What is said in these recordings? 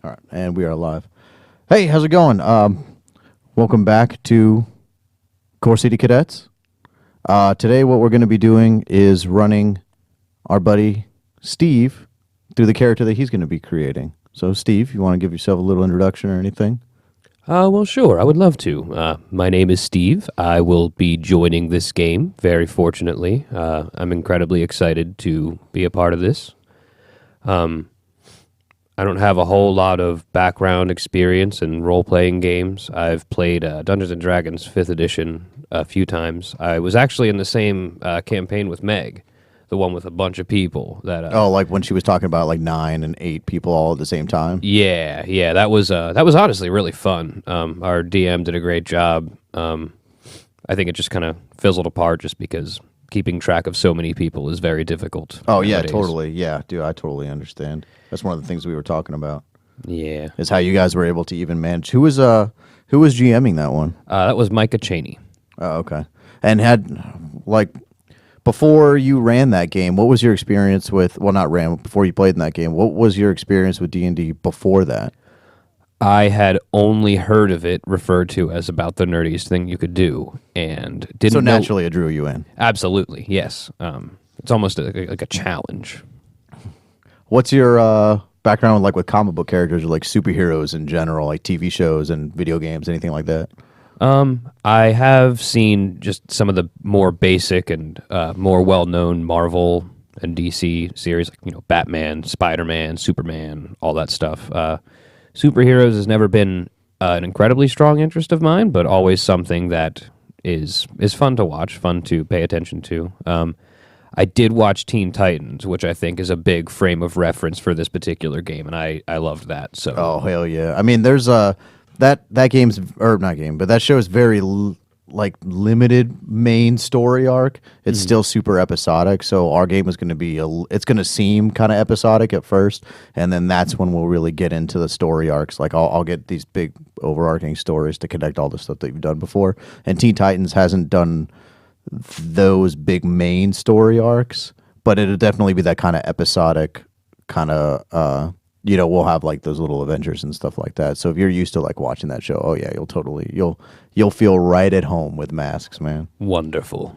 All right, and we are live. Hey, how's it going? Welcome back to Core City Cadets. Today, what we're going to be doing is running our buddy Steve through the character that he's going to be creating. So, Steve, you want to give yourself a little introduction or anything? Well, sure. I would love to. My name is Steve. I will be joining this game, very fortunately. I'm incredibly excited to be a part of this. I don't have a whole lot of background experience in role-playing games. I've played Dungeons & Dragons 5th edition a few times. I was actually in the same campaign with Meg, the one with a bunch of people. Like when she was talking about like 9 and 8 people all at the same time? Yeah, that was honestly really fun. Our DM did a great job. I think it just kind of fizzled apart just because keeping track of so many people is very difficult. Oh, nowadays. yeah, totally. Yeah, dude, I totally understand. That's one of the things we were talking about. Yeah. Is how you guys were able to even manage. Who was GMing that one? That was Micah Cheney. Oh, okay. And before you ran that game, what was your experience with, before you played in that game, what was your experience with D&D before that? I had only heard of it referred to as about the nerdiest thing you could do, and didn't So know. naturally it drew you in. Absolutely, yes. It's almost like a challenge. What's your background with comic book characters or like superheroes in general, like TV shows and video games, anything like that? I have seen just some of the more basic and more well-known Marvel and DC series, like Batman, Spider-Man, Superman, all that stuff. Superheroes has never been an incredibly strong interest of mine, but always something that is fun to watch, fun to pay attention to. I did watch Teen Titans, which I think is a big frame of reference for this particular game, and I loved that. So, oh hell yeah! I mean, there's that game's or not game, but that show is very limited main story arc. It's still super episodic. So our game is going to be it's going to seem kind of episodic at first, and then that's when we'll really get into the story arcs. Like I'll get these big overarching stories to connect all the stuff that you've done before. And Teen Titans hasn't done those big main story arcs, but it'll definitely be that kind of episodic kind of we'll have like those little adventures and stuff like that. So if you're used to like watching that show, oh yeah, you'll feel right at home with masks, man. wonderful.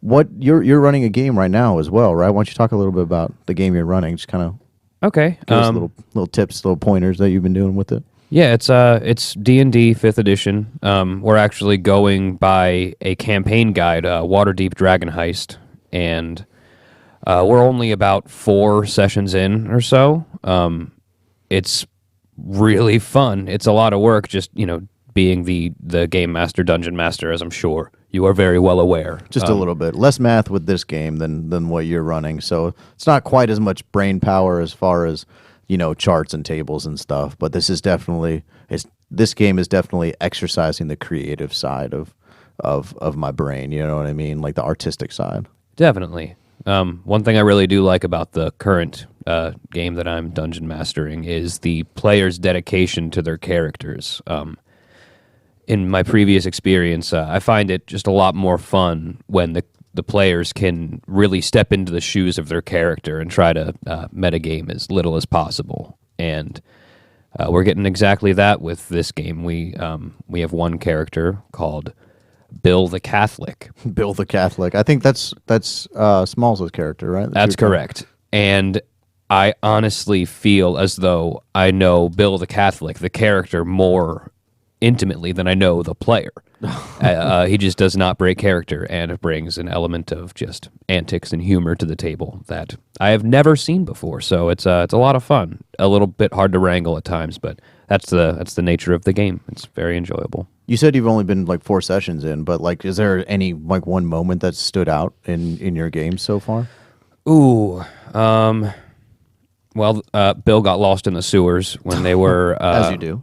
What you're running a game right now as well, right? Why don't you talk a little bit about the game you're running? Just kind of Okay. give us little tips, little pointers that you've been doing with it. Yeah, it's D&D 5th edition. We're actually going by a campaign guide, Waterdeep Dragon Heist, and we're only about 4 sessions in or so. It's really fun. It's a lot of work just, being the game master, dungeon master, as I'm sure you are very well aware. Just a little bit. Less math with this game than what you're running. So it's not quite as much brain power as far as, charts and tables and stuff. But this game is definitely exercising the creative side of my brain. You know what I mean? Like the artistic side. Definitely. One thing I really do like about the current game that I'm dungeon mastering is the player's dedication to their characters. In my previous experience, I find it just a lot more fun when the players can really step into the shoes of their character and try to metagame as little as possible. And we're getting exactly that with this game. We have one character called Bill the Catholic. Bill the Catholic. I think that's Smalls' character, right? That's correct. And I honestly feel as though I know Bill the Catholic, the character, more intimately than I know the player. He just does not break character, and it brings an element of just antics and humor to the table that I have never seen before. So it's a lot of fun. A little bit hard to wrangle at times, but that's the nature of the game. It's very enjoyable. You said you've only been 4 sessions in, but is there any one moment that stood out in your game so far? Ooh, well, Bill got lost in the sewers when they were as you do.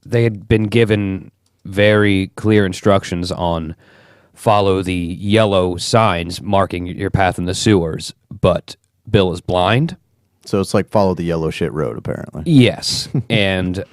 They had been given very clear instructions on follow the yellow signs marking your path in the sewers, but Bill is blind. So it's like follow the yellow shit road, apparently. Yes, and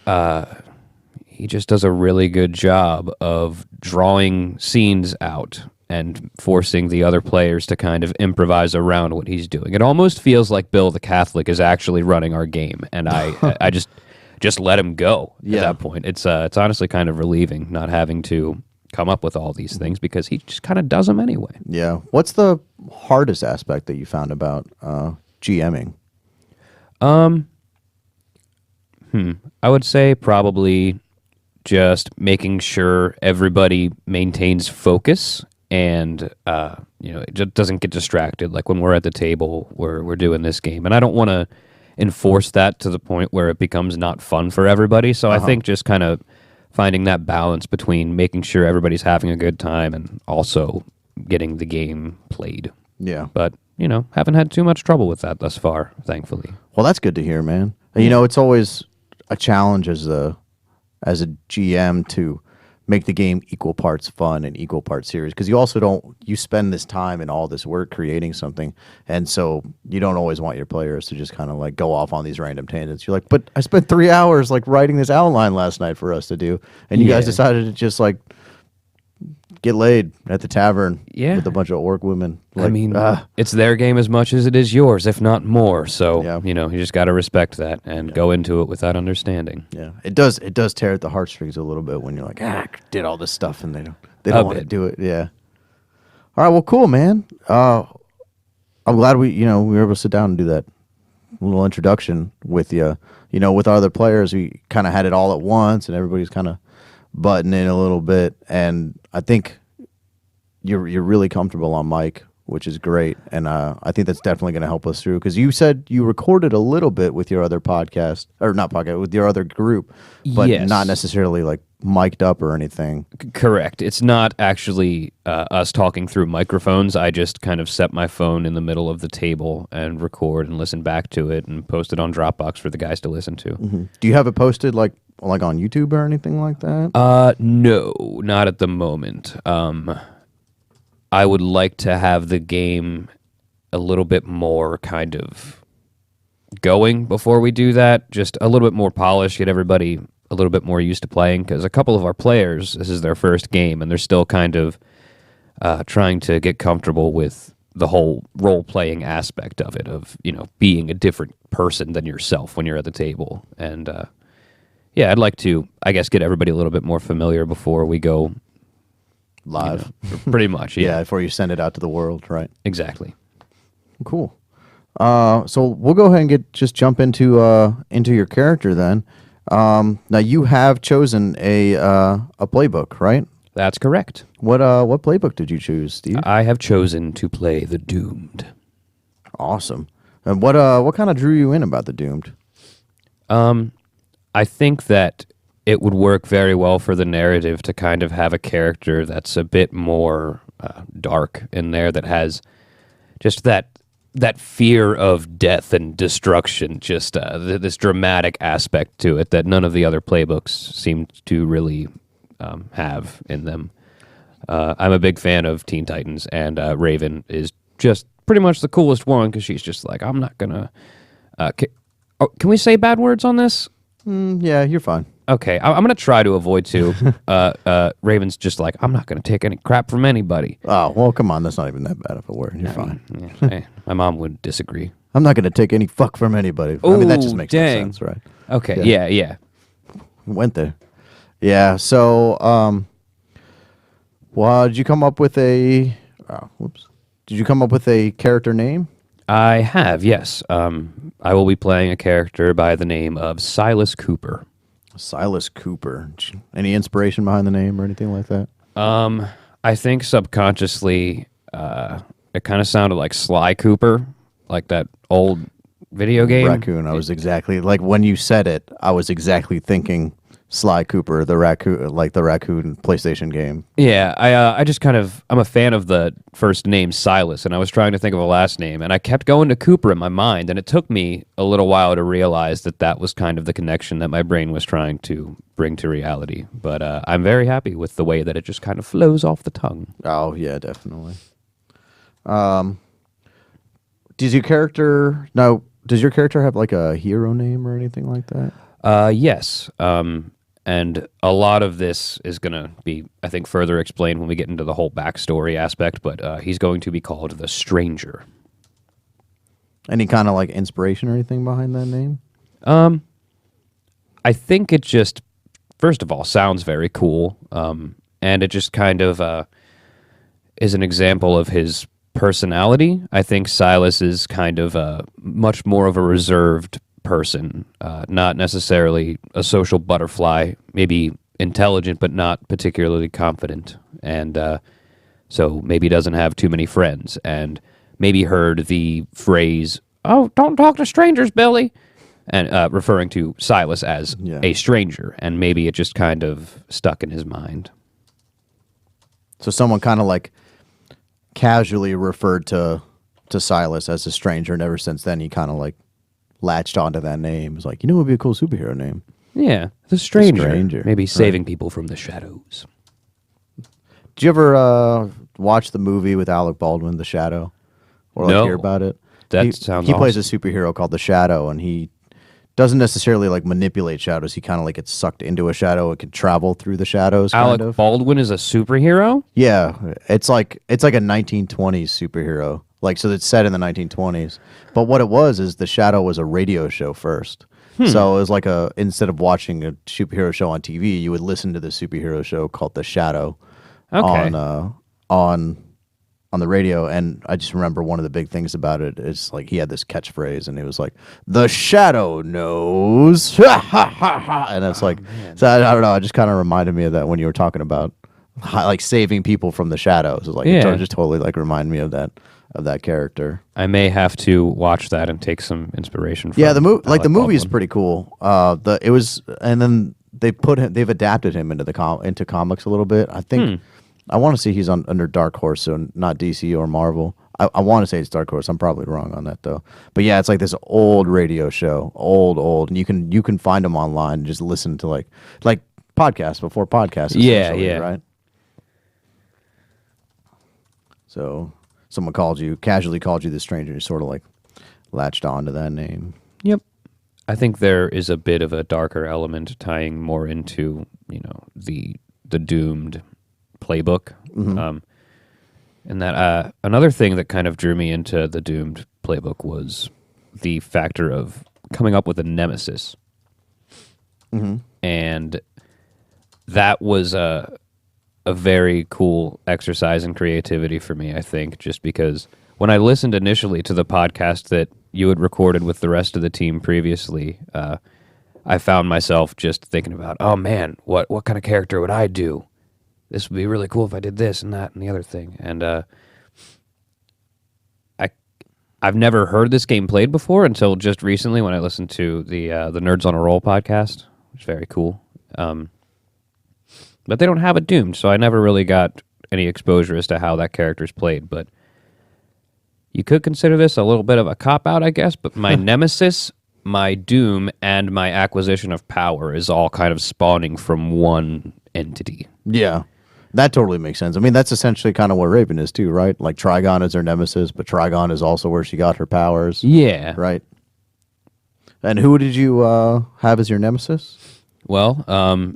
he just does a really good job of drawing scenes out and forcing the other players to kind of improvise around what he's doing. It almost feels like Bill the Catholic is actually running our game, and I just let him go at that point. It's honestly kind of relieving not having to come up with all these things because he just kind of does them anyway. Yeah. What's the hardest aspect that you found about GMing? I would say probably just making sure everybody maintains focus and it just doesn't get distracted. Like when we're at the table, we're doing this game, and I don't want to enforce that to the point where it becomes not fun for everybody. So I think just kind of finding that balance between making sure everybody's having a good time and also getting the game played. Yeah. But haven't had too much trouble with that thus far, thankfully. Well, that's good to hear, man. It's always a challenge as a GM to make the game equal parts fun and equal parts serious, because you spend this time and all this work creating something, and so you don't always want your players to just kind of like go off on these random tangents. You're like, but I spent 3 hours like writing this outline last night for us to do, and you guys decided to just like get laid at the tavern with a bunch of orc women. Like, I mean, it's their game as much as it is yours, if not more. So, you just got to respect that and go into it with that understanding. Yeah, it does tear at the heartstrings a little bit when you're like, I did all this stuff and they don't want to do it. Yeah. All right, well, cool, man. I'm glad we were able to sit down and do that little introduction with you. With our other players, we kind of had it all at once and everybody's kind of button in a little bit, and I think you're really comfortable on mic, which is great, and I think that's definitely going to help us through, because you said you recorded a little bit with your other podcast, or not podcast, with your other group, but not necessarily like mic'd up or anything. Correct. It's not actually us talking through microphones. I just kind of set my phone in the middle of the table and record and listen back to it and post it on Dropbox for the guys to listen to. Mm-hmm. Do you have it posted like on YouTube or anything like that? No, not at the moment. I would like to have the game a little bit more kind of going before we do that. Just a little bit more polished, get everybody a little bit more used to playing, because a couple of our players, this is their first game, and they're still kind of trying to get comfortable with the whole role-playing aspect of it, of, being a different person than yourself when you're at the table. And, I'd like to, I guess, get everybody a little bit more familiar before we go live. Pretty much, yeah. Before you send it out to the world, right? Exactly. Cool. So we'll go ahead and jump into your character then. Now you have chosen a playbook, right? That's correct. What playbook did you choose, Steve? I have chosen to play the Doomed. Awesome. And what kind of drew you in about the Doomed? I think that it would work very well for the narrative to kind of have a character that's a bit more dark in there, that has just that fear of death and destruction, just this dramatic aspect to it that none of the other playbooks seem to really have in them. I'm a big fan of Teen Titans, and Raven is just pretty much the coolest one, because she's just like, I'm not gonna... can we say bad words on this? Yeah, you're fine. Okay, I'm going to try to avoid to. Raven's just like, I'm not going to take any crap from anybody. Oh, well, come on. That's not even that bad of a word. You're fine. Yeah, hey, my mom would disagree. I'm not going to take any fuck from anybody. Ooh, I mean, that just makes no dang. sense, right? Okay, yeah. Went there. Yeah, so, well, did you come up with a... Did you come up with a character name? I have, yes. I will be playing a character by the name of Silas Cooper. Silas Cooper. Any inspiration behind the name or anything like that? I think subconsciously it kind of sounded like Sly Cooper, like that old video game. Raccoon. I was exactly, like when you said it, I was exactly thinking Sly Cooper, the raccoon, like the raccoon PlayStation game. Yeah, I just kind of, I'm a fan of the first name Silas, and I was trying to think of a last name, and I kept going to Cooper in my mind, and it took me a little while to realize that that was kind of the connection that my brain was trying to bring to reality. But I'm very happy with the way that it just kind of flows off the tongue. Oh, yeah, definitely. Does your character have like a hero name or anything like that? Yes. And a lot of this is going to be, I think, further explained when we get into the whole backstory aspect, but he's going to be called the Stranger. Any kind of like inspiration or anything behind that name? I think it just, first of all, sounds very cool, and it just kind of is an example of his personality. I think Silas is kind of much more of a reserved person, not necessarily a social butterfly, maybe intelligent but not particularly confident, and so maybe doesn't have too many friends, and maybe heard the phrase, "Oh, don't talk to strangers, Billy," and referring to Silas as a stranger, and maybe it just kind of stuck in his mind. So someone kind of like casually referred to Silas as a stranger, and ever since then he kind of like latched onto that name. It's like, you know what would be a cool superhero name? Yeah, the Stranger. The Stranger. Maybe saving people from the shadows. Did you ever watch the movie with Alec Baldwin, The Shadow? Or like hear about it? That sounds He awesome. plays a superhero called the Shadow, and he doesn't necessarily like manipulate shadows. He kind of like gets sucked into a shadow and can travel through the shadows. Alec Baldwin is a superhero? Yeah, it's like a 1920s superhero. Like, so it's set in the 1920s. But what it was is the Shadow was a radio show first. So it was like instead of watching a superhero show on TV, you would listen to the superhero show called The Shadow on the radio. And I just remember one of the big things about it is like he had this catchphrase, and it was like, "The Shadow knows." And it's like, so I don't know. It just kind of reminded me of that when you were talking about like saving people from the shadows. It's like it just totally like reminded me of that character. I may have to watch that and take some inspiration from the movie. Like the movie is Baldwin. pretty cool. And then they've adapted him into comics a little bit. I think I want to say he's under Dark Horse, so not DC or Marvel. I want to say it's Dark Horse. I'm probably wrong on that though. But yeah, it's like this old radio show, old, and you can find them online and just listen to like podcasts before podcasts. Yeah, right. So someone casually called you the Stranger, you sort of like latched on to that name. Yep. I think there is a bit of a darker element tying more into, the doomed playbook. And that another thing that kind of drew me into the doomed playbook was the factor of coming up with a nemesis. And that was a very cool exercise in creativity for me, I think, just because when I listened initially to the podcast that you had recorded with the rest of the team previously, I found myself just thinking about, oh man, what kind of character would I do? This would be really cool if I did this and that and the other thing. And I've never heard this game played before until just recently when I listened to the Nerds on a Roll podcast, which is very cool. But they don't have it doomed, so I never really got any exposure as to how that character's played. But you could consider this a little bit of a cop-out, I guess. But my nemesis, my doom, and my acquisition of power is all kind of spawning from one entity. Yeah, that totally makes sense. I mean, that's essentially kind of what Raven is too, right? Like Trigon is her nemesis, but Trigon is also where she got her powers. Yeah. Right. And who did you have as your nemesis? Well,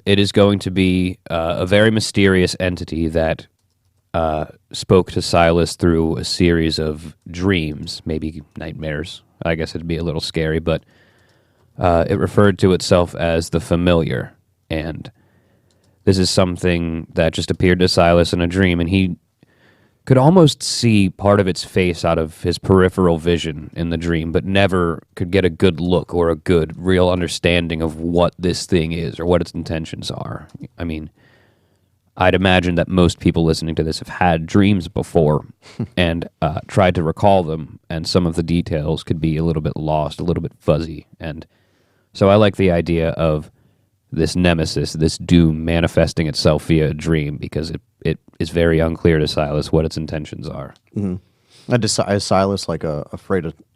it is going to be a very mysterious entity that spoke to Silas through a series of dreams, maybe nightmares. I guess it'd be a little scary, but it referred to itself as the Familiar. And this is something that just appeared to Silas in a dream, and he could almost see part of its face out of his peripheral vision in the dream, but never could get a good look or a good, real understanding of what this thing is or what its intentions are. I mean, I'd imagine that most people listening to this have had dreams before and tried to recall them, and some of the details could be a little bit lost, a little bit fuzzy. And so I like the idea of this nemesis, this doom manifesting itself via a dream, because it is very unclear to Silas what its intentions are. Mm-hmm. Is Silas like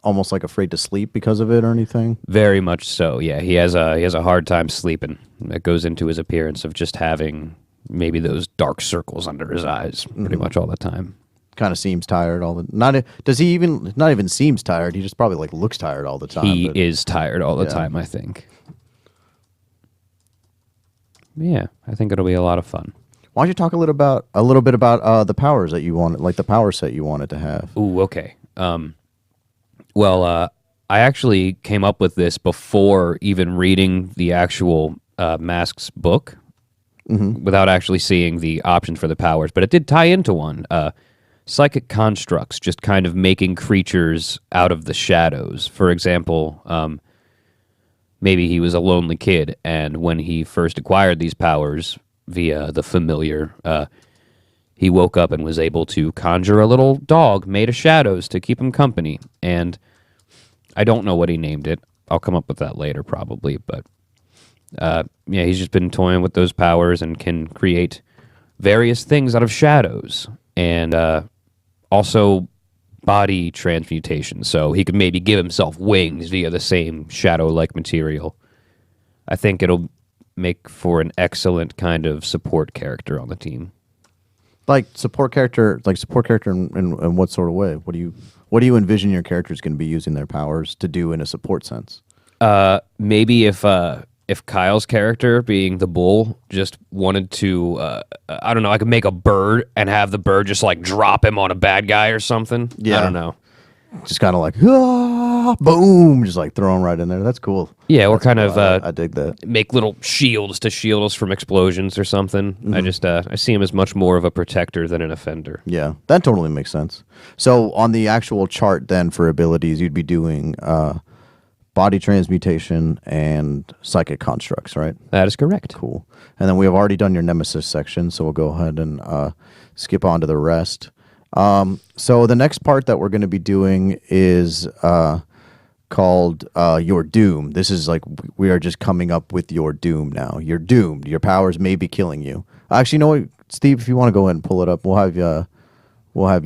almost afraid to sleep because of it or anything? Very much so. Yeah, he has a hard time sleeping. That goes into his appearance of just having maybe those dark circles under his eyes pretty much all the time. Kind of seems tired not even seems tired. He just probably like looks tired all the time. He is tired all the time, I think. Yeah, I think it'll be a lot of fun. Why don't you talk a little bit about the powers that you wanted, like the power set you wanted to have? Ooh, okay. Well, I actually came up with this before even reading the actual Masks book, without actually seeing the options for the powers, but it did tie into one. Psychic constructs, just kind of making creatures out of the shadows. For example, maybe he was a lonely kid, and when he first acquired these powers via the familiar, he woke up and was able to conjure a little dog made of shadows to keep him company. And I don't know what he named it. I'll come up with that later probably, but yeah, he's just been toying with those powers and can create various things out of shadows, and also body transmutation, so he could maybe give himself wings via the same shadow-like material. I think it'll make for an excellent kind of support character on the team. Like support character in what sort of way? What do you envision your characters going to be using their powers to do in a support sense? Maybe if Kyle's character, being the bull, just wanted to, I don't know, I could make a bird and have the bird just like drop him on a bad guy or something. Yeah. I don't know. Just kind of like, boom, just like throw them right in there. That's cool. Yeah, or That's kind cool. of I dig that. make little shields to shield us from explosions or something. I just I see him as much more of a protector than an offender. Yeah, that totally makes sense. So on the actual chart then for abilities, you'd be doing body transmutation and psychic constructs, right? That is correct. Cool. And then we have already done your nemesis section, so we'll go ahead and skip on to the rest. So the next part that we're going to be doing is called your doom. This is like we are just coming up with your doom now. You're doomed. Your powers may be killing you. Actually, you know what, Steve? If you want to go ahead and pull it up, we'll have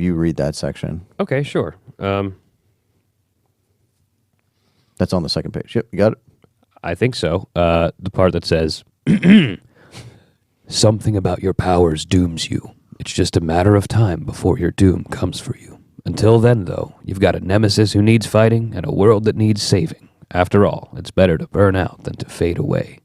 you read that section. Okay, sure. That's on the second page. Yep, you got it. I think so. The part that says, something about your powers dooms you. It's just a matter of time before your doom comes for you. Until then, though, you've got a nemesis who needs fighting and a world that needs saving. After all, it's better to burn out than to fade away.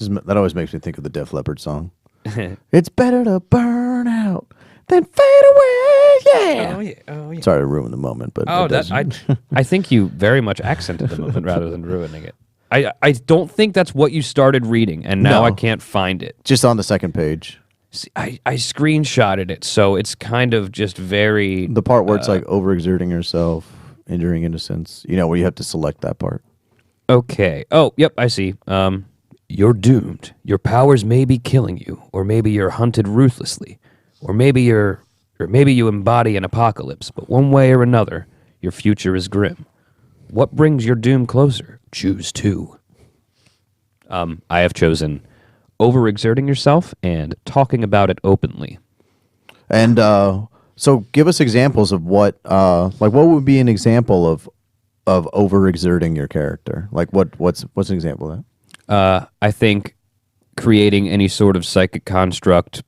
That always makes me think of the Def Leppard song. It's better to burn out than fade away. Yeah. Oh yeah. Sorry to ruin the moment, but I think you very much accented the moment rather than ruining it. I don't think that's what you started reading, and now No. I can't find it. just on the second page. See, I screenshotted it, so it's kind of just very... The part where it's like overexerting yourself, injuring innocence, where you have to select that part. Okay. Oh, yep, I see. You're doomed. Your powers may be killing you, or maybe you're hunted ruthlessly, or maybe you embody an apocalypse, but one way or another, your future is grim. What brings your doom closer? Choose two. I have chosen overexerting yourself and talking about it openly. And so give us examples of what would be an example of overexerting your character? Like what's an example of that? I think creating any sort of psychic construct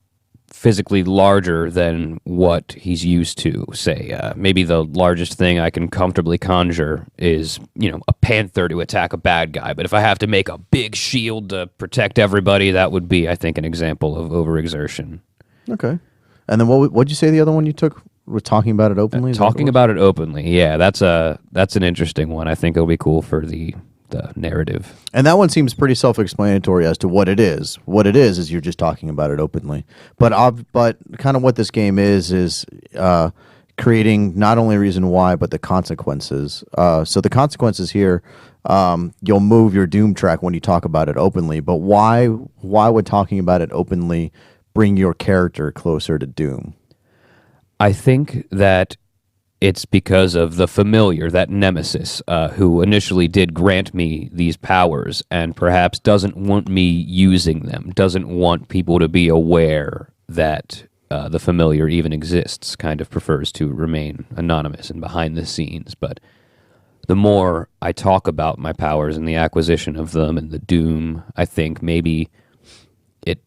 physically larger than what he's used to. Say, maybe the largest thing I can comfortably conjure is, a panther to attack a bad guy. But if I have to make a big shield to protect everybody, that would be, I think, an example of overexertion. Okay. And then what'd you say the other one you took? We're talking about it openly? Talking about it openly, yeah, that's an interesting one. I think it'll be cool for the narrative. And that one seems pretty self-explanatory as to what it is. What it is you're just talking about it openly. But kind of what this game is creating not only reason why, but the consequences. So the consequences here, you'll move your doom track when you talk about it openly. But why would talking about it openly bring your character closer to doom? I think that it's because of the familiar, that nemesis, who initially did grant me these powers and perhaps doesn't want me using them, doesn't want people to be aware that the familiar even exists, kind of prefers to remain anonymous and behind the scenes. But the more I talk about my powers and the acquisition of them and the doom, I think maybe it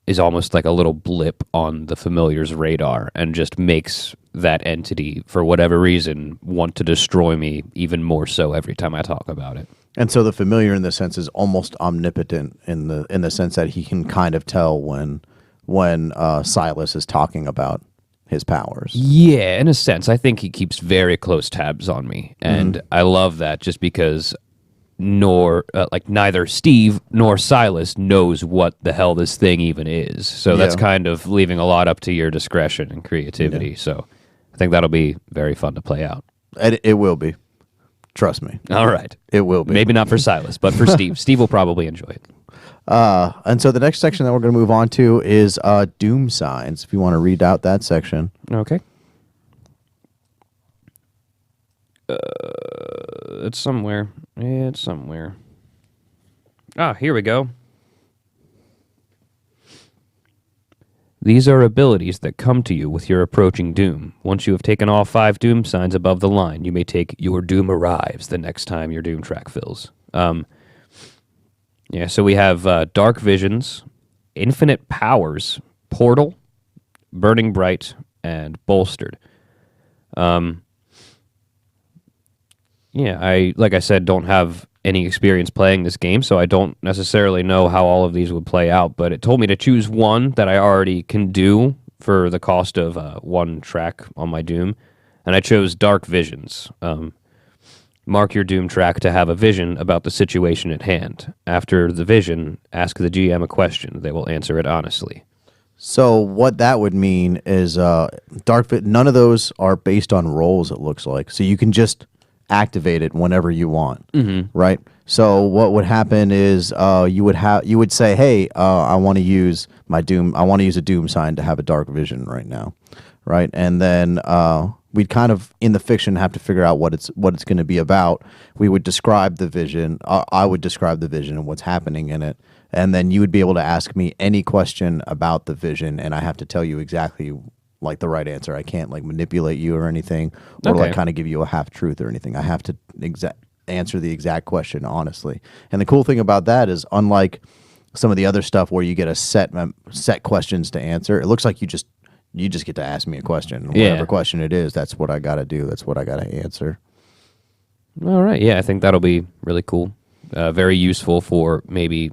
is almost like a little blip on the familiar's radar and just makes that entity, for whatever reason, want to destroy me even more so every time I talk about it. And so the familiar in this sense is almost omnipotent in the sense that he can kind of tell when Silas is talking about his powers. Yeah, in a sense. I think he keeps very close tabs on me. And I love that just because neither Steve nor Silas knows what the hell this thing even is. So that's kind of leaving a lot up to your discretion and creativity. So I think that'll be very fun to play out. It will be. Trust me. All right. It will be. Maybe not for Silas, but for Steve. Steve will probably enjoy it. And so the next section that we're going to move on to is doom signs. If you want to read out that section. Okay. It's somewhere. It's somewhere. Ah, here we go. These are abilities that come to you with your approaching doom. Once you have taken all 5 doom signs above the line, you may take your doom arrives the next time your doom track fills. So we have dark visions, infinite powers, portal, burning bright, and bolstered. I like I said, don't have any experience playing this game, so I don't necessarily know how all of these would play out, but it told me to choose one that I already can do for the cost of 1 track on my Doom, and I chose Dark Visions. Mark your Doom track to have a vision about the situation at hand. After the vision, ask the GM a question. They will answer it honestly. So what that would mean is none of those are based on rolls, it looks like. So you can just activate it whenever you want, right? So what would happen is you would say, hey, I want to use my Doom. I want to use a Doom sign to have a dark vision right now, right? And then we'd kind of in the fiction have to figure out what it's going to be about. We would describe the vision. I would describe the vision and what's happening in it, and then you would be able to ask me any question about the vision, and I have to tell you exactly like the right answer. I can't like manipulate you or anything, or like kind of give you a half truth or anything. I have to answer the exact question honestly. And the cool thing about that is, unlike some of the other stuff where you get a set questions to answer, it looks like you just get to ask me a question. Whatever question it is, that's what I got to do. That's what I got to answer. All right. Yeah, I think that'll be really cool. Very useful for maybe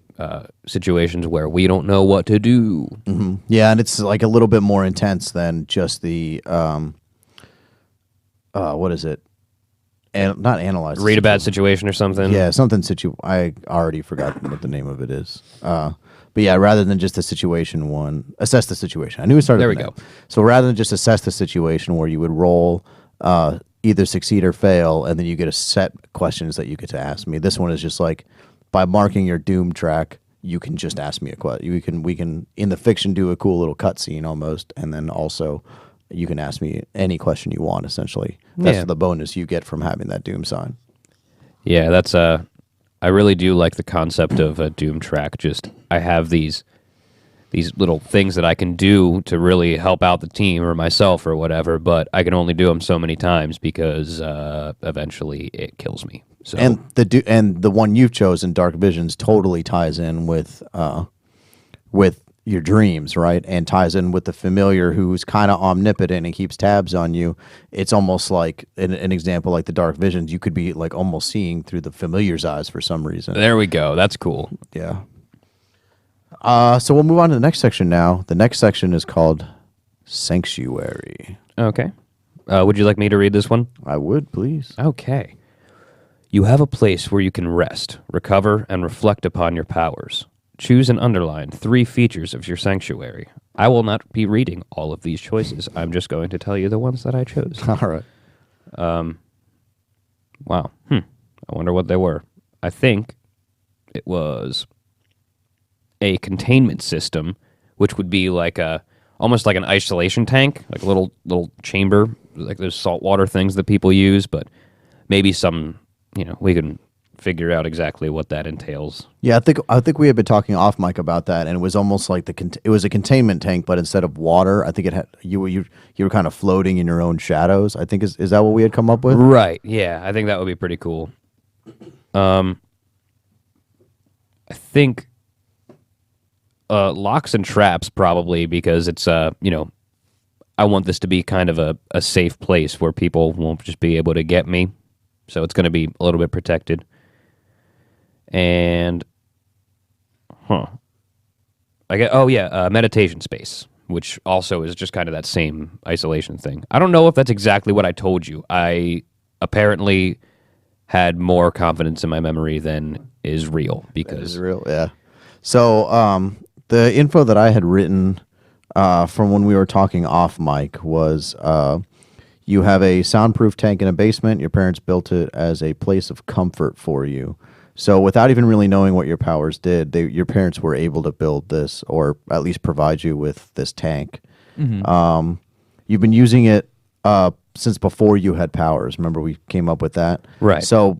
situations where we don't know what to do. Mm-hmm. Yeah, and it's like a little bit more intense than just the what is it? Not analyze. Read a bad situation or something. Yeah, something I already forgot what the name of it is. But yeah, rather than just a situation one, assess the situation. I knew it started. There we go. So rather than just assess the situation, where you would roll either succeed or fail, and then you get a set questions that you get to ask me. This one is just like, by marking your Doom track, you can just ask me a question. We can in the fiction do a cool little cutscene almost, and then also you can ask me any question you want. Essentially, that's the bonus you get from having that Doom sign. Yeah, that's I really do like the concept of a Doom track. Just I have these little things that I can do to really help out the team or myself or whatever, but I can only do them so many times because eventually it kills me. So and the one you've chosen, Dark Visions, totally ties in with your dreams, right? And ties in with the familiar who's kind of omnipotent and keeps tabs on you. It's almost like an example like the Dark Visions. You could be like almost seeing through the familiar's eyes for some reason. There we go. That's cool. Yeah. So we'll move on to the next section now. The next section is called Sanctuary. Okay. Would you like me to read this one? I would, please. Okay. You have a place where you can rest, recover, and reflect upon your powers. Choose and underline 3 features of your sanctuary. I will not be reading all of these choices. I'm just going to tell you the ones that I chose. All right. Wow. I wonder what they were. I think it was a containment system, which would be like almost like an isolation tank, like a little chamber, like those saltwater things that people use, but maybe some, we can figure out exactly what that entails. Yeah, I think we had been talking off mic about that, and it was almost like it was a containment tank, but instead of water, I think it had you were kind of floating in your own shadows. I think is that what we had come up with? Right. Yeah, I think that would be pretty cool. I think locks and traps probably, because it's I want this to be kind of a safe place where people won't just be able to get me, so it's going to be a little bit protected. and meditation space, which also is just kind of that same isolation thing. I don't know if that's exactly what I told you. I apparently had more confidence in my memory than is real because yeah. So the info that I had written from when we were talking off mic was you have a soundproof tank in a basement. Your parents built it as a place of comfort for you. So without even really knowing what your powers did, your parents were able to build this, or at least provide you with this tank. You've been using it since before you had powers. Remember, we came up with that? Right. So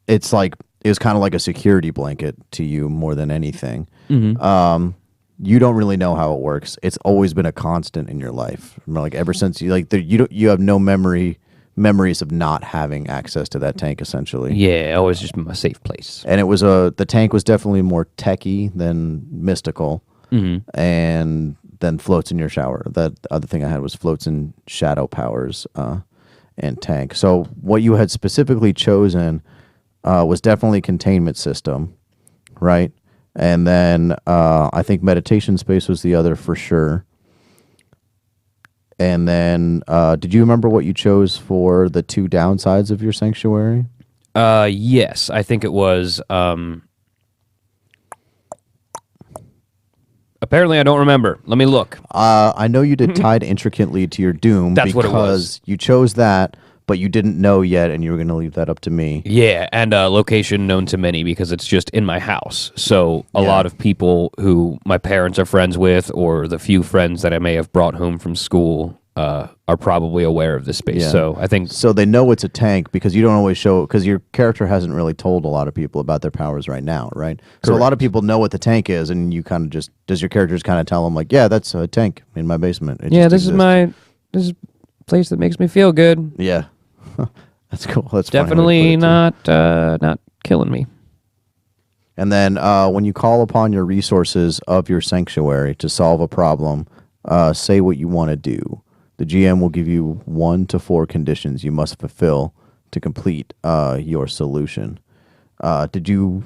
it's like, it was kind of like a security blanket to you more than anything. You don't really know how it works. It's always been a constant in your life. Like ever since you have no memories of not having access to that tank, essentially. Yeah, always just been a safe place. And it was the tank was definitely more techy than mystical, and then floats in your shower. That other thing I had was floats in shadow powers and tank. So what you had specifically chosen was definitely containment system, right? And then I think meditation space was the other for sure. And then did you remember what you chose for the two downsides of your sanctuary? Yes, I think it was... Apparently, I don't remember. Let me look. I know you did tied intricately to your doom. That's because what it was. You chose that, but you didn't know yet, and you were going to leave that up to me. Yeah, and location known to many because it's just in my house. So a lot of people who my parents are friends with, or the few friends that I may have brought home from school, are probably aware of this space. Yeah. So I think... So they know it's a tank because you don't always show, because your character hasn't really told a lot of people about their powers right now, right? So a lot of people know what the tank is, and you kind of just, does your character just kind of tell them like, yeah, that's a tank in my basement. It just this exists. is a place that makes me feel good. Yeah. That's cool. That's Definitely not killing me. And then when you call upon your resources of your sanctuary to solve a problem, say what you want to do. The GM will give you 1 to 4 conditions you must fulfill to complete your solution. Did you?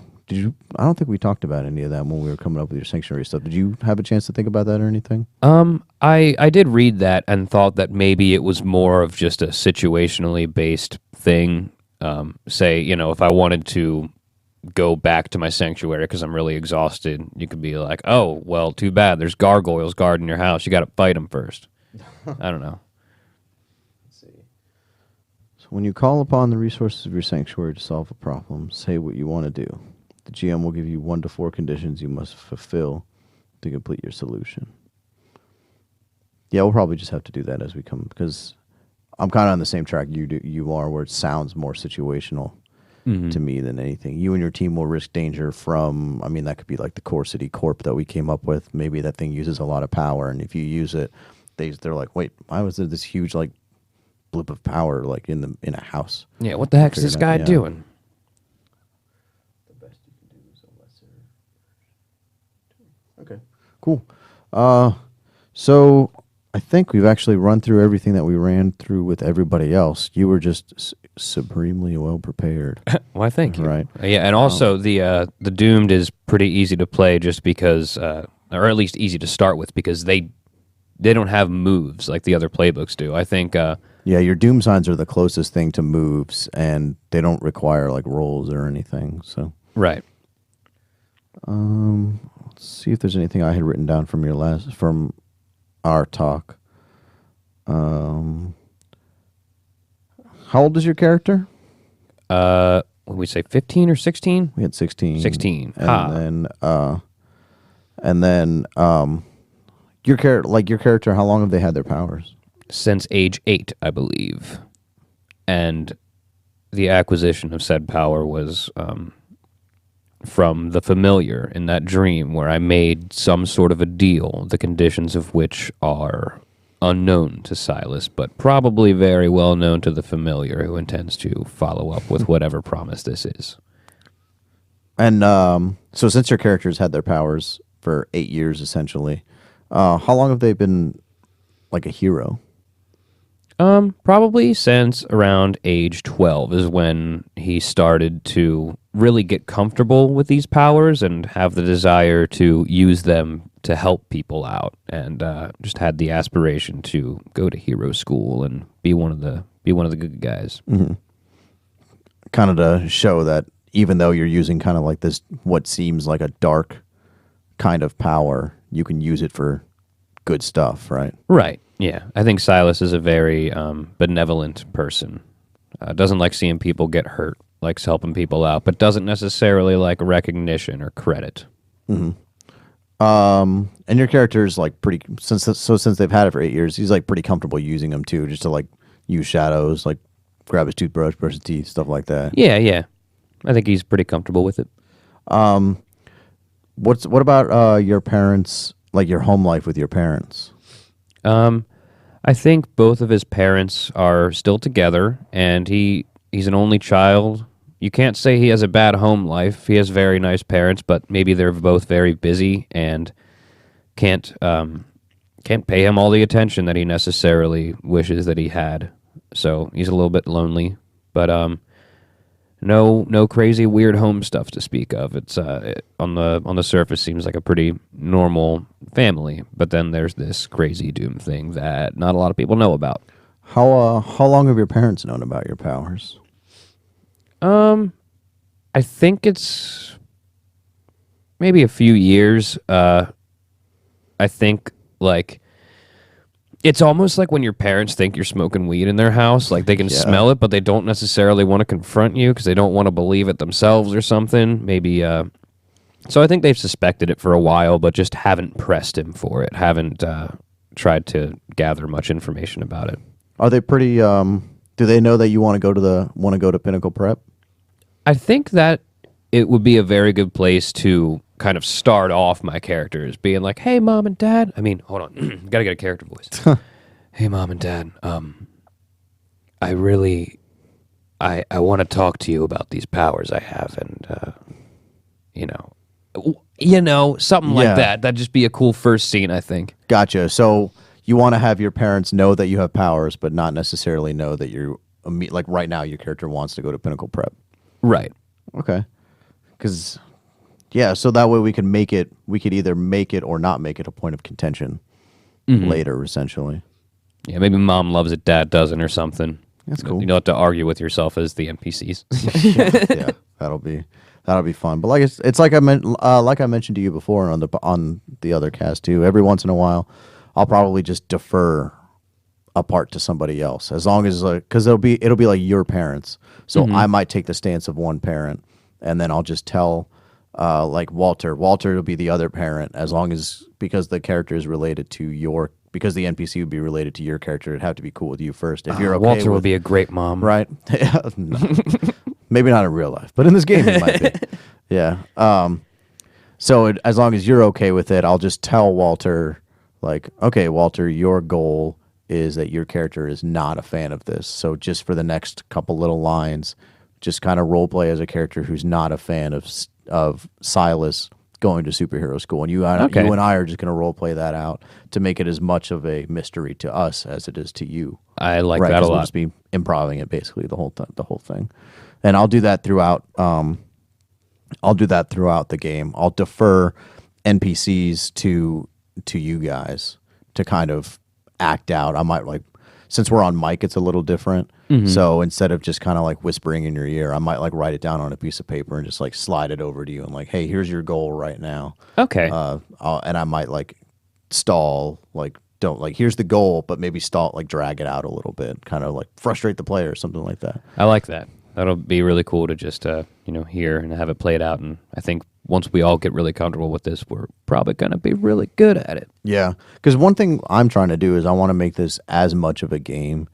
I don't think we talked about any of that when we were coming up with your sanctuary stuff. Did you have a chance to think about that or anything? I did read that and thought that maybe it was more of just a situationally based thing. Say, if I wanted to go back to my sanctuary because I'm really exhausted, you could be like, oh, well, too bad. There's gargoyles guarding your house. You got to fight them first. I don't know. Let's see. So when you call upon the resources of your sanctuary to solve a problem, say what you want to do. The GM will give you 1 to 4 conditions you must fulfill to complete your solution. Yeah, we'll probably just have to do that as we come, because I'm kind of on the same track you are, where it sounds more situational to me than anything. You and your team will risk danger from, that could be like the Core City Corp that we came up with. Maybe that thing uses a lot of power, and if you use it, they're like, wait, why was there this huge like blip of power like in a house? Yeah, what the heck is this guy doing? The best you can do is a lesser. Okay, cool. So I think we've actually run through everything that we ran through with everybody else. You were just supremely well prepared. Why, thank you. Right. Yeah, and also the Doomed is pretty easy to play just because, or at least easy to start with, because they don't have moves like the other playbooks do. I think... your doom signs are the closest thing to moves, and they don't require like rolls or anything. So right. Let's see if there's anything I had written down from our talk. How old is your character? When we say 15 or 16? We had 16. 16. And then your character, how long have they had their powers? Since age 8, I believe. And the acquisition of said power was from the familiar in that dream where I made some sort of a deal, the conditions of which are unknown to Silas, but probably very well known to the familiar, who intends to follow up with whatever promise this is. And so since your characters had their powers for 8 years, essentially, how long have they been like a hero? Probably since around age 12 is when he started to really get comfortable with these powers and have the desire to use them to help people out, and just had the aspiration to go to hero school and be one of the good guys. Kind of to show that even though you're using kind of like this, what seems like a dark kind of power, you can use it for good stuff, right? Right. Yeah. I think Silas is a very benevolent person. Doesn't like seeing people get hurt, likes helping people out, but doesn't necessarily like recognition or credit. And your character is like pretty since they've had it for 8 years, he's like pretty comfortable using them too, just to like use shadows, like grab his toothbrush, brush his teeth, stuff like that. Yeah, yeah. I think he's pretty comfortable with it. What about your parents, like your home life with your parents? I think both of his parents are still together, and he's an only child. You can't say he has a bad home life. He has very nice parents, but maybe they're both very busy and can't pay him all the attention that he necessarily wishes that he had. So he's a little bit lonely, but no crazy weird home stuff to speak of. It's on the surface seems like a pretty normal family, but then there's this crazy doom thing that not a lot of people know about. How long have your parents known about your powers? I think it's maybe a few years. I think like it's almost like when your parents think you're smoking weed in their house, like they can smell it, but they don't necessarily want to confront you because they don't want to believe it themselves or something. Maybe, so I think they've suspected it for a while, but just haven't pressed him for it. Haven't tried to gather much information about it. Are they pretty? Do they know that you want to go to Pinnacle Prep? I think that it would be a very good place to kind of start off my characters being like, "Hey, mom and dad." I mean, hold on, gotta get a character voice. Hey, mom and dad. I want to talk to you about these powers I have, and something like that. That'd just be a cool first scene, I think. Gotcha. So you want to have your parents know that you have powers, but not necessarily know that you're like right now. Your character wants to go to Pinnacle Prep. Right. Okay. Because, yeah, so that way we could either make it or not make it a point of contention later, essentially. Yeah, maybe mom loves it, dad doesn't, or something. That's cool. You don't have to argue with yourself as the NPCs. Yeah, that'll be fun. But like it's like I mentioned to you before on the other cast too. Every once in a while, I'll probably just defer a part to somebody else, as long as because it'll be like your parents. So I might take the stance of one parent, and then I'll just tell like Walter will be the other parent, as long as because the character is related to because the NPC would be related to your character, it'd have to be cool with you first. If you're okay, Walter would be a great mom, right? No. Maybe not in real life, but in this game it might be. Yeah. So as long as you're okay with it, I'll just tell Walter, like, okay, Walter, your goal is that your character is not a fan of this. So just for the next couple little lines, just kind of role play as a character who's not a fan of Silas going to superhero school. And you and I are just going to role play that out to make it as much of a mystery to us as it is to you. I like that a lot. We'll just be improving it basically the whole thing. And I'll do that throughout. I'll do that throughout the game. I'll defer NPCs to you guys to kind of act out. I might since we're on mic, it's a little different. So instead of just kind of like whispering in your ear, I might like write it down on a piece of paper and just like slide it over to you and like, hey, here's your goal right now. Okay. And I might like stall, like don't like here's the goal, but maybe stall, like drag it out a little bit, kind of like frustrate the player or something like that. I like that. That'll be really cool to just hear and have it played out. And I think once we all get really comfortable with this, we're probably going to be really good at it. Yeah, because one thing I'm trying to do is I want to make this as much of a game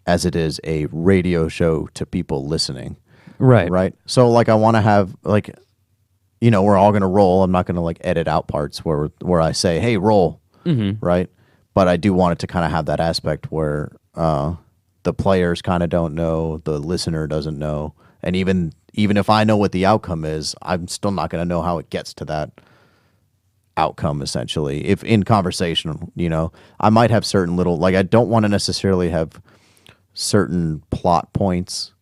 as it is a radio show to people listening. Right. So like I want to have like, we're all going to roll. I'm not going to like edit out parts where I say, hey, roll. Right. But I do want it to kind of have that aspect where the players kind of don't know, the listener doesn't know. And even if I know what the outcome is, I'm still not going to know how it gets to that outcome essentially. If in conversation, I might have certain little, like, I don't want to necessarily have certain plot points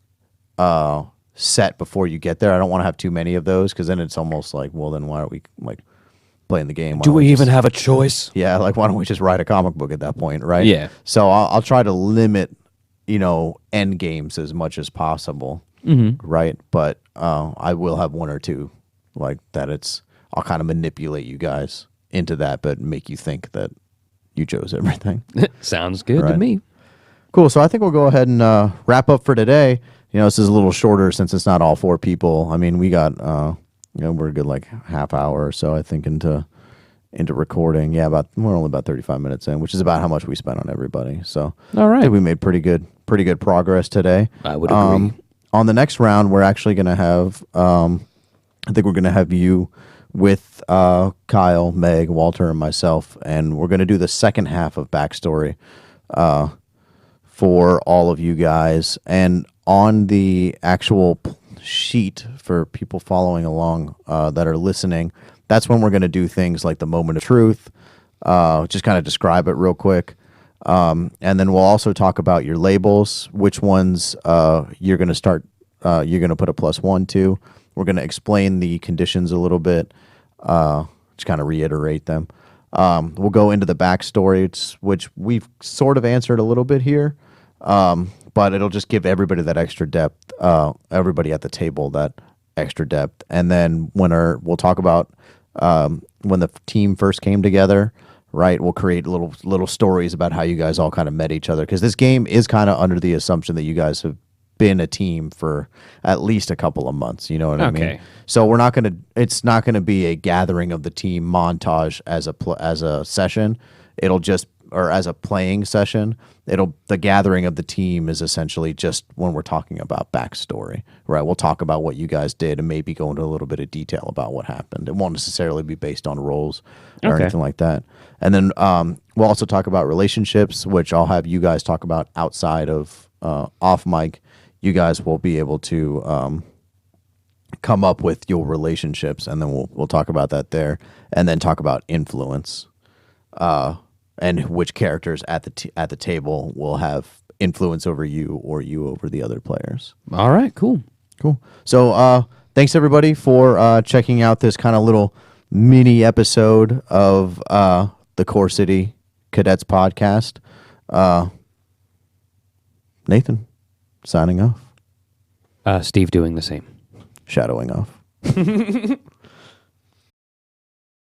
set before you get there. I don't want to have too many of those, because then it's almost like, well, then why aren't we like playing the game? Why Do don't we even just- have a choice? Yeah, like, why don't we just write a comic book at that point, right? Yeah. So I'll try to limit, end games as much as possible, right? But I will have one or two like that. I'll kind of manipulate you guys into that, but make you think that you chose everything. Sounds good to Right. me. Cool. So I think we'll go ahead and wrap up for today. This is a little shorter since it's not all four people. I mean, we got we're a good like half hour or so, I think, into recording. Yeah, we're only about 35 minutes in, which is about how much we spent on everybody. So All right. I think we made pretty good progress today. I would agree. On the next round, we're actually going to have, I think we're going to have you with Kyle, Meg, Walter, and myself, and we're going to do the second half of backstory for all of you guys. And on the actual sheet for people following along that are listening, that's when we're going to do things like the moment of truth, just kind of describe it real quick. And then we'll also talk about your labels, which ones you're going to put a +1 to. We're going to explain the conditions a little bit, just kind of reiterate them. We'll go into the backstory, which we've sort of answered a little bit here, but it'll just give everybody that extra depth, everybody at the table that extra depth. And then we'll talk about when the team first came together. Right, we'll create little stories about how you guys all kind of met each other, because this game is kind of under the assumption that you guys have been a team for at least a couple of months. You know what I mean? Okay. So it's not gonna be a gathering of the team montage as a session. It'll just, or as a playing session. The gathering of the team is essentially just when we're talking about backstory, right? We'll talk about what you guys did and maybe go into a little bit of detail about what happened. It won't necessarily be based on roles or Okay. anything like that. And then we'll also talk about relationships, which I'll have you guys talk about outside of off mic. You guys will be able to come up with your relationships, and then we'll talk about that there, and then talk about influence. And which characters at the table will have influence over you, or you over the other players. All right, cool. Cool. So thanks everybody for checking out this kind of little mini episode of the Core City Cadets podcast. Nathan, signing off. Steve doing the same. Shadowing off.